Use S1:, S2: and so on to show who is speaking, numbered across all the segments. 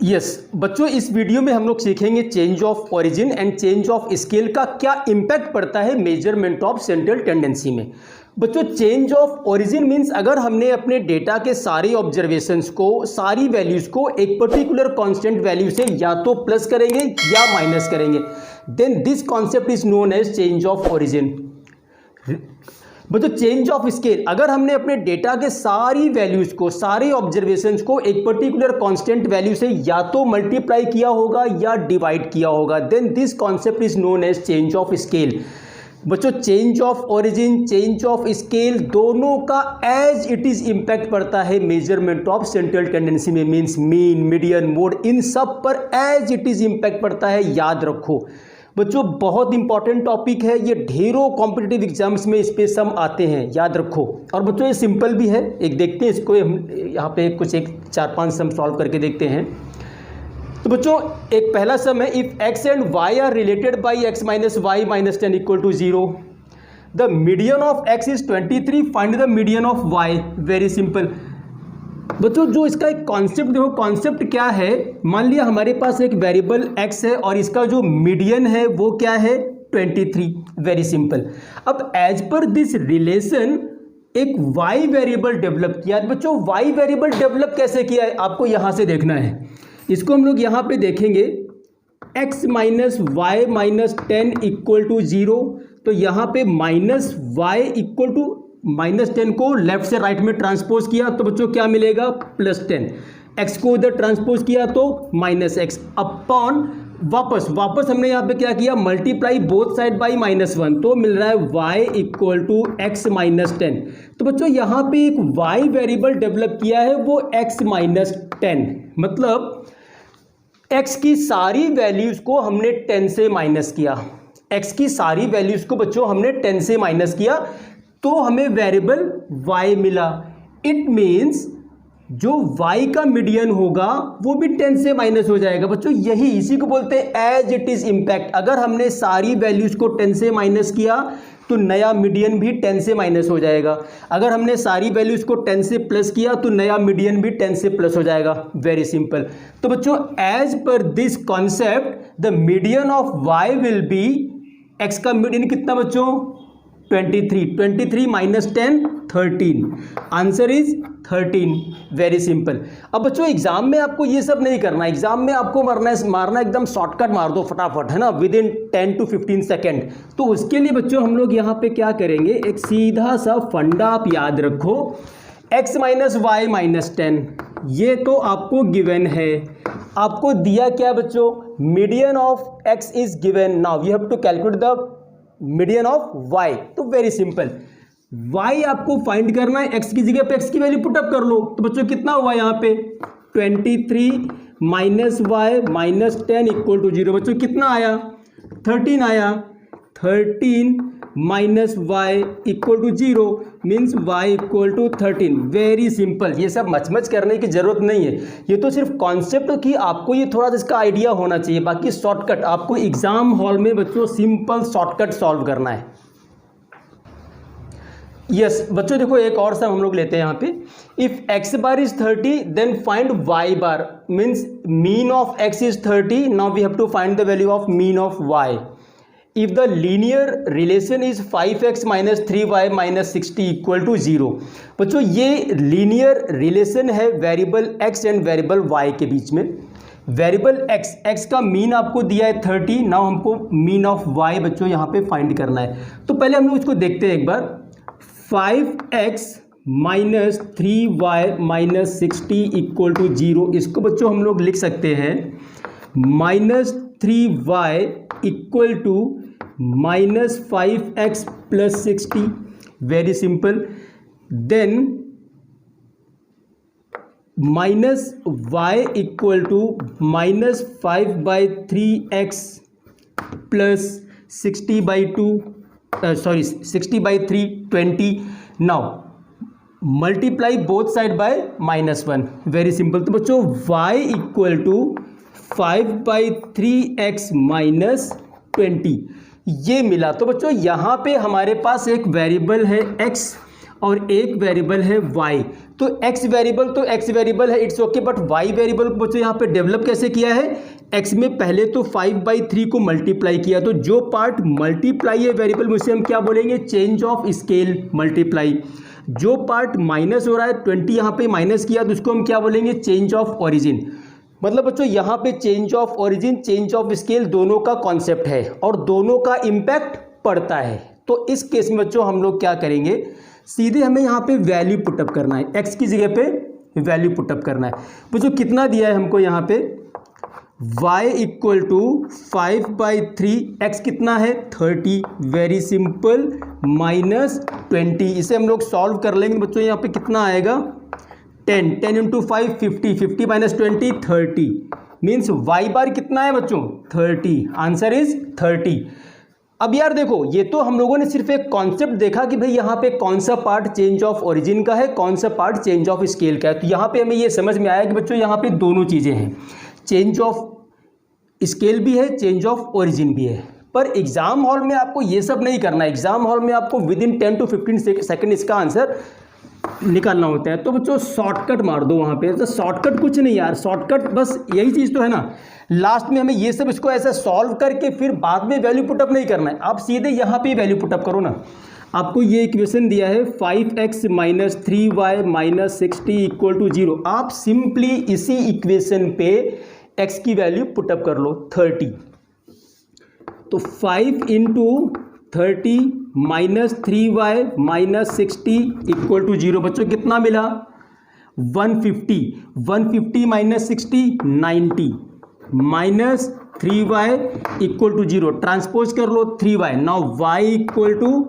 S1: Yes बच्चों, इस video में हम लोग सीखेंगे change of origin and change of scale का क्या इम्पैक्ट पड़ता है मेजरमेंट ऑफ सेंट्रल टेंडेंसी में। बच्चों, चेंज ऑफ ओरिजिन मीन्स अगर हमने अपने डेटा के सारे ऑब्जर्वेशंस को, सारी वैल्यूज़ को एक पर्टिकुलर कांस्टेंट वैल्यू से या तो प्लस करेंगे या माइनस करेंगे, then this concept is known as change of origin. बच्चों, चेंज ऑफ स्केल, अगर हमने अपने डेटा के सारी वैल्यूज़ को, सारे ऑब्जर्वेशंस को एक पर्टिकुलर कांस्टेंट वैल्यू से या तो मल्टीप्लाई किया होगा या डिवाइड किया होगा, then this concept is known as change of scale. बच्चों, change of origin, change of scale दोनों का एज इट इज इम्पैक्ट पड़ता है मेजरमेंट ऑफ सेंट्रल टेंडेंसी में, मीन्स मीन, मीडियन, मोड, इन सब पर एज इट इज इम्पैक्ट पड़ता है, याद रखो। बच्चों, बहुत इंपॉर्टेंट टॉपिक है ये, ढेरों कॉम्पिटिटिव एग्जाम्स में इस पे सम आते हैं, याद रखो। और बच्चों ये सिंपल भी है, एक देखते हैं इसको, हम यहाँ पे कुछ एक 4-5 सम सॉल्व करके देखते हैं। तो बच्चों, एक पहला सम है, if x and y are related by x minus y minus 10 equal to 0, the median of x is 23, find the median of y। Very simple. बच्चों, जो इसका एक कॉन्सेप्ट देखो, कॉन्सेप्ट क्या है, मान लिया हमारे पास एक वेरिएबल x है और इसका जो मीडियन है वो क्या है, 23। Very simple. अब एज पर दिस रिलेशन एक y वेरिएबल डेवलप किया। बच्चों, y वेरिएबल डेवलप कैसे किया है आपको यहाँ से देखना है। इसको हम लोग यहाँ पे देखेंगे, x minus y minus 10 equal to 0, तो यहाँ पे माइनस वाई इक्वल टू -10 को लेफ्ट से राइट में ट्रांसपोज किया तो बच्चों क्या मिलेगा, +10। x को उधर ट्रांसपोज किया तो -x अपॉन वापस हमने यहाँ पे क्या किया, मल्टीप्लाई बोथ साइड बाई -1, तो मिल रहा है y equal to x minus 10। तो बच्चों यहाँ पे एक y वेरिएबल डेवलप किया है, वो x माइनस 10, मतलब x की सारी वैल्यूज़ को हमने 10 से माइनस किया। x की सारी वैल्यूज़ को बच्चों हमने 10 से माइनस किया तो हमें वेरिएबल y मिला। इट मीन्स जो y का मीडियन होगा वो भी 10 से माइनस हो जाएगा। बच्चों, यही इसी को बोलते हैं एज इट इज इम्पैक्ट। अगर हमने सारी वैल्यूज़ को 10 से माइनस किया तो नया मीडियन भी 10 से माइनस हो जाएगा। अगर हमने सारी वैल्यूज़ को 10 से प्लस किया तो नया मीडियन भी 10 से प्लस हो जाएगा। Very simple. तो बच्चों, as per this concept the median of y will be, x का मीडियन कितना बच्चों, 23 minus 10 13, answer is 13। Very simple. अब बच्चों एग्जाम में आपको ये सब नहीं करना, एग्जाम में आपको मारना एकदम शॉर्टकट मार दो फटाफट, है ना, विद इन 10 to 15 सेकेंड। तो उसके लिए बच्चों हम लोग यहाँ पे क्या करेंगे, एक सीधा सा फंडा आप याद रखो, x माइनस वाई माइनस 10, ये तो आपको गिवन है। आपको दिया क्या बच्चों, median of x is given, now you have to calculate the median of y। तो वेरी सिंपल, y आपको फाइंड करना है, x की जगह पे x की वैल्यू पुटअप कर लो। तो बच्चों कितना हुआ यहाँ पे, 23 minus y minus 10 equal to 0। बच्चों कितना आया, 13 आया। 13 minus y equal to 0 means y equal to 13। Very simple. ये सब मच करने की जरूरत नहीं है, ये तो सिर्फ कॉन्सेप्ट की आपको ये थोड़ा सा इसका आइडिया होना चाहिए। बाकी शॉर्टकट आपको एग्जाम हॉल में बच्चों सिंपल शॉर्टकट सॉल्व करना है। यस बच्चों, देखो एक और सम हम लोग लेते हैं यहाँ पे, if x bar is 30 then find y bar, means mean of x is 30, now we have to find the value of mean of y। If the linear relation is 5x minus 3y minus 60 equal to 0। बच्चों ये linear relation है variable x and variable y के बीच में। Variable x का mean आपको दिया है 30, now हमको मीन ऑफ y बच्चों यहाँ पे फाइंड करना है। तो पहले हम लोग इसको देखते हैं एक बार, 5x minus 3y minus 60 equal to 0, इसको बच्चों हम लोग लिख सकते हैं -3y equal to -5x plus 60। Very simple. Then -y equal to -5/3x plus 60/2 60/3 20। Now multiply both side by -1। Very simple. तो बच्चों y equal to 5/3x minus 20 ये मिला। तो बच्चों यहाँ पे हमारे पास एक वेरिएबल है x और एक वेरिएबल है y। तो x वेरिएबल है, it's okay, but y variable को बच्चों यहाँ पे डेवलप कैसे किया है, x में पहले तो 5/3 को मल्टीप्लाई किया, तो जो पार्ट मल्टीप्लाई है वेरिएबल में उसे हम क्या बोलेंगे, चेंज ऑफ स्केल मल्टीप्लाई। जो पार्ट माइनस हो रहा है 20 यहाँ पे माइनस किया तो उसको हम क्या बोलेंगे, चेंज ऑफ ओरिजिन। मतलब बच्चों यहाँ पे change of origin, change of scale दोनों का कॉन्सेप्ट है और दोनों का इम्पैक्ट पड़ता है। तो इस केस में बच्चों हम लोग क्या करेंगे, सीधे हमें यहाँ पे वैल्यू पुटअप करना है, x की जगह पे वैल्यू पुटअप करना है। बच्चों कितना दिया है हमको यहाँ पे, y इक्वल टू 5/3, x कितना है 30, वेरी सिंपल, -20। इसे हम लोग सॉल्व कर लेंगे बच्चों, यहाँ पे कितना आएगा 10 इंटू 5 50, 50 - 20 30, मीन्स y बार कितना है बच्चों 30, आंसर इज 30। अब यार देखो, ये तो हम लोगों ने सिर्फ एक कॉन्सेप्ट देखा कि भाई यहाँ पे कौन सा पार्ट चेंज ऑफ ओरिजिन का है, कौन सा पार्ट चेंज ऑफ स्केल का है। तो यहाँ पे हमें ये समझ में आया कि बच्चों यहाँ पे दोनों चीज़ें हैं, चेंज ऑफ स्केल भी है, चेंज ऑफ ओरिजिन भी है। पर एग्जाम हॉल में आपको ये सब नहीं करना है, एग्जाम हॉल में आपको विदिन 10 to 15 सेकेंड इसका आंसर निकालना होता है। तो बच्चों शॉर्टकट मार दो वहाँ पे, तो शॉर्टकट कुछ नहीं यार, शॉर्टकट बस यही चीज़ तो है ना, लास्ट में हमें ये सब इसको ऐसा सॉल्व करके फिर बाद में वैल्यू पुटअप नहीं करना है, आप सीधे यहाँ पे वैल्यू पुटअप करो ना। आपको ये इक्वेशन दिया है 5x - 3y - 60 = 0, आप सिंपली इसी इक्वेशन पे x की वैल्यू पुटअप कर लो 30। तो 5 × 30 - 3y - 60 = 0। बच्चों कितना मिला 150, 150 - 60 90, -3y = 0, ट्रांसपोज कर लो 3y, now y =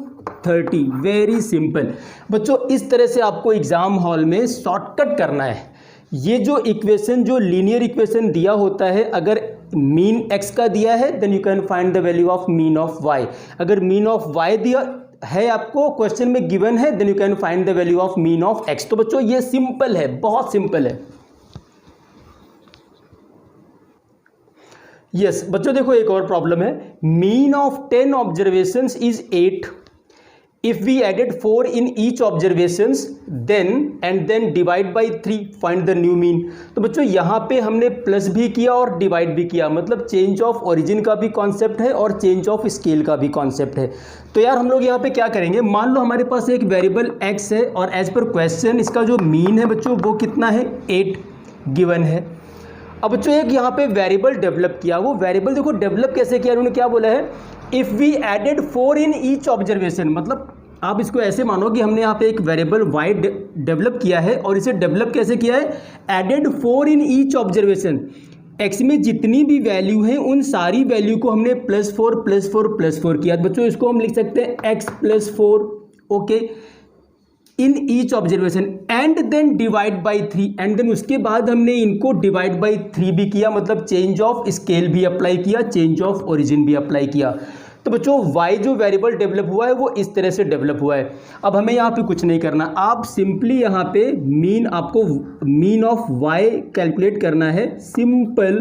S1: 30, very simple. बच्चों इस तरह से आपको एग्जाम हॉल में शॉर्टकट करना है। ये जो इक्वेशन, जो लीनियर इक्वेशन दिया होता है, अगर मीन x का दिया है then you can find the value of mean of y। अगर मीन ऑफ y दिया है आपको क्वेश्चन में गिवन है then you can find the value of mean of x। तो बच्चों ये सिंपल है, बहुत सिंपल है। यस बच्चों देखो एक और प्रॉब्लम है, mean of 10 observations is 8 if we added 4 in each observations then divide by 3 find the new mean। तो बच्चों यहाँ पे हमने प्लस भी किया और डिवाइड भी किया, मतलब चेंज ऑफ ओरिजिन का भी कॉन्सेप्ट है और चेंज ऑफ स्केल का भी कॉन्सेप्ट है। तो यार हम लोग यहाँ पे क्या करेंगे, मान लो हमारे पास एक वेरिएबल x है और एज पर क्वेश्चन इसका जो मीन है बच्चों वो कितना है 8 गिवन है। अब बच्चों एक यहाँ पे वेरिएबल डेवलप किया, वो वेरिएबल देखो डेवलप कैसे किया, उन्होंने क्या बोला है, if we added 4 in each observation. मतलब आप इसको ऐसे मानो कि हमने यहाँ पे एक वेरिएबल y डेवलप किया है और इसे डेवलप कैसे किया है, added 4 in each observation. x में जितनी भी वैल्यू है उन सारी वैल्यू को हमने +4 +4 +4 किया। बच्चों इसको हम लिख सकते हैं x + 4, okay, in each observation and then divide by 3, एंड देन उसके बाद हमने इनको डिवाइड बाई 3 भी किया, मतलब चेंज ऑफ स्केल भी अप्लाई किया, चेंज ऑफ ओरिजिन भी अप्लाई किया। तो बच्चों y जो वेरिएबल डेवलप हुआ है वो इस तरह से डेवलप हुआ है। अब हमें यहाँ पे कुछ नहीं करना, आप सिंपली यहाँ पे मीन, आपको मीन ऑफ y कैलकुलेट करना है। सिंपल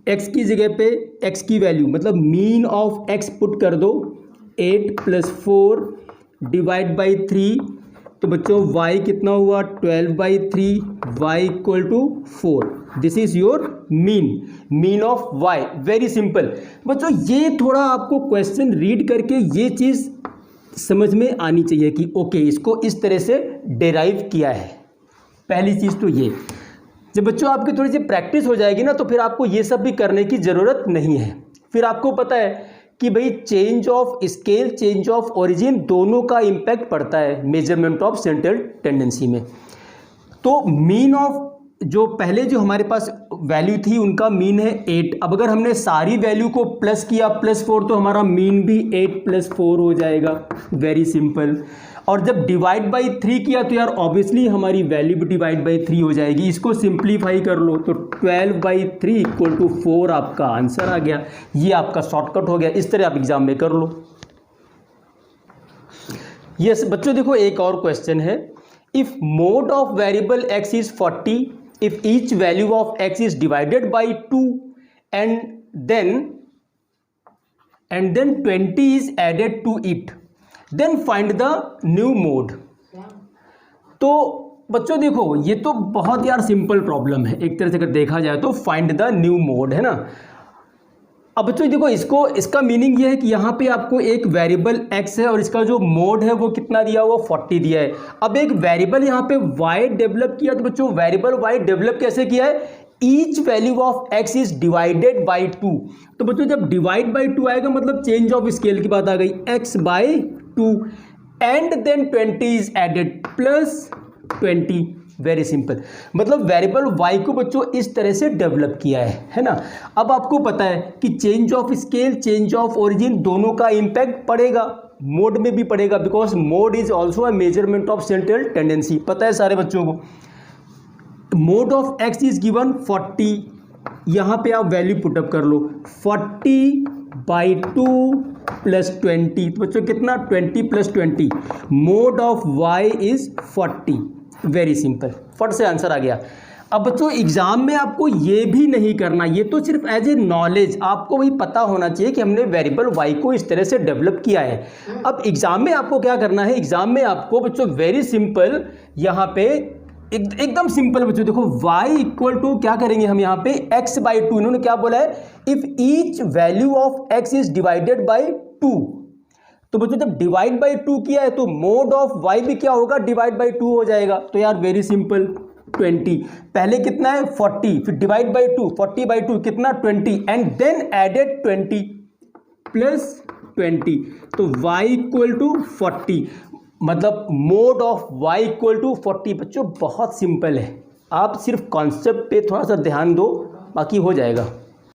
S1: x की जगह पे x की वैल्यू, मतलब मीन ऑफ x पुट कर दो, 8 + 4 डिवाइड बाई 3। तो बच्चों y कितना हुआ 12/3, y = 4। This is your mean of y, very simple. बच्चों ये थोड़ा आपको क्वेश्चन रीड करके ये चीज़ समझ में आनी चाहिए कि ओके इसको इस तरह से डेराइव किया है। पहली चीज़ तो ये, जब बच्चों आपकी थोड़ी सी प्रैक्टिस हो जाएगी ना तो फिर आपको ये सब भी करने की ज़रूरत नहीं है। फिर आपको पता है कि भाई change of scale, change of origin दोनों का इम्पैक्ट पड़ता है मेजरमेंट ऑफ सेंट्रल टेंडेंसी में। तो मीन ऑफ जो पहले जो हमारे पास वैल्यू थी उनका मीन है 8। अब अगर हमने सारी वैल्यू को प्लस किया +4 तो हमारा मीन भी 8 + 4 हो जाएगा, वेरी सिंपल। और जब डिवाइड बाई 3 किया तो यार ऑब्वियसली हमारी वैल्यू भी डिवाइड बाई 3 हो जाएगी। इसको सिंप्लीफाई कर लो तो 12/3 = 4 आपका आंसर आ गया। ये आपका शॉर्टकट हो गया, इस तरह आप एग्जाम में कर लो। यस बच्चों देखो एक और क्वेश्चन है, if mode of variable x is 40, if each value of x is divided by 2 and then 20 is added to it, then find the new mode। तो बच्चों देखो ये तो बहुत यार सिंपल प्रॉब्लम है एक तरह से अगर देखा जाए तो, फाइंड द न्यू मोड, है ना। अब बच्चों देखो इसका मीनिंग ये है कि यहाँ पे आपको एक वेरिएबल x है और इसका जो मोड है वो कितना दिया हुआ 40 दिया है। अब एक वेरिएबल यहाँ पे y डेवलप किया, तो बच्चों वेरिएबल y डेवलप कैसे किया है, each value of x is divided by 2। तो बच्चों जब डिवाइड बाई 2 आएगा मतलब चेंज ऑफ स्केल की बात आ गई, x by 2 and then 20 is added plus 20। Very simple, मतलब वेरिएबल y को बच्चों इस तरह से डेवलप किया है ना। अब आपको पता है कि change of scale, change of origin दोनों का इंपैक्ट पड़ेगा, मोड में भी पड़ेगा, because mode is also a measurement of central tendency. पता है सारे बच्चों को। Mode of x is given 40, यहाँ पे आप वैल्यू पुटअप कर लो 40/2 प्लस 20, तो बच्चों कितना 20 plus 20, mode of y is 40। Very simple, फट से आंसर आ गया। अब बच्चों एग्जाम में आपको ये भी नहीं करना, ये तो सिर्फ एज ए नॉलेज आपको वही पता होना चाहिए कि हमने वेरिएबल y को इस तरह से डेवलप किया है। अब एग्जाम में आपको क्या करना है, एग्जाम में आपको बच्चों वेरी सिंपल यहाँ पे एकदम सिंपल बच्चों देखो y इक्वल टू क्या करेंगे हम यहाँ पे x/2, इन्होंने क्या बोला है, if each value of x is divided by 2। तो बच्चों जब डिवाइड बाई 2 किया है तो मोड ऑफ y भी क्या होगा, डिवाइड बाई 2 हो जाएगा। तो यार वेरी सिंपल 20, पहले कितना है 40, फिर डिवाइड बाई 2, 40/2 कितना 20 एंड देन एडेड 20 प्लस 20, तो y इक्वल टू 40, मतलब mode of y equal to 40। बच्चों बहुत सिंपल है, आप सिर्फ कॉन्सेप्ट पे थोड़ा सा ध्यान दो, बाकी हो जाएगा।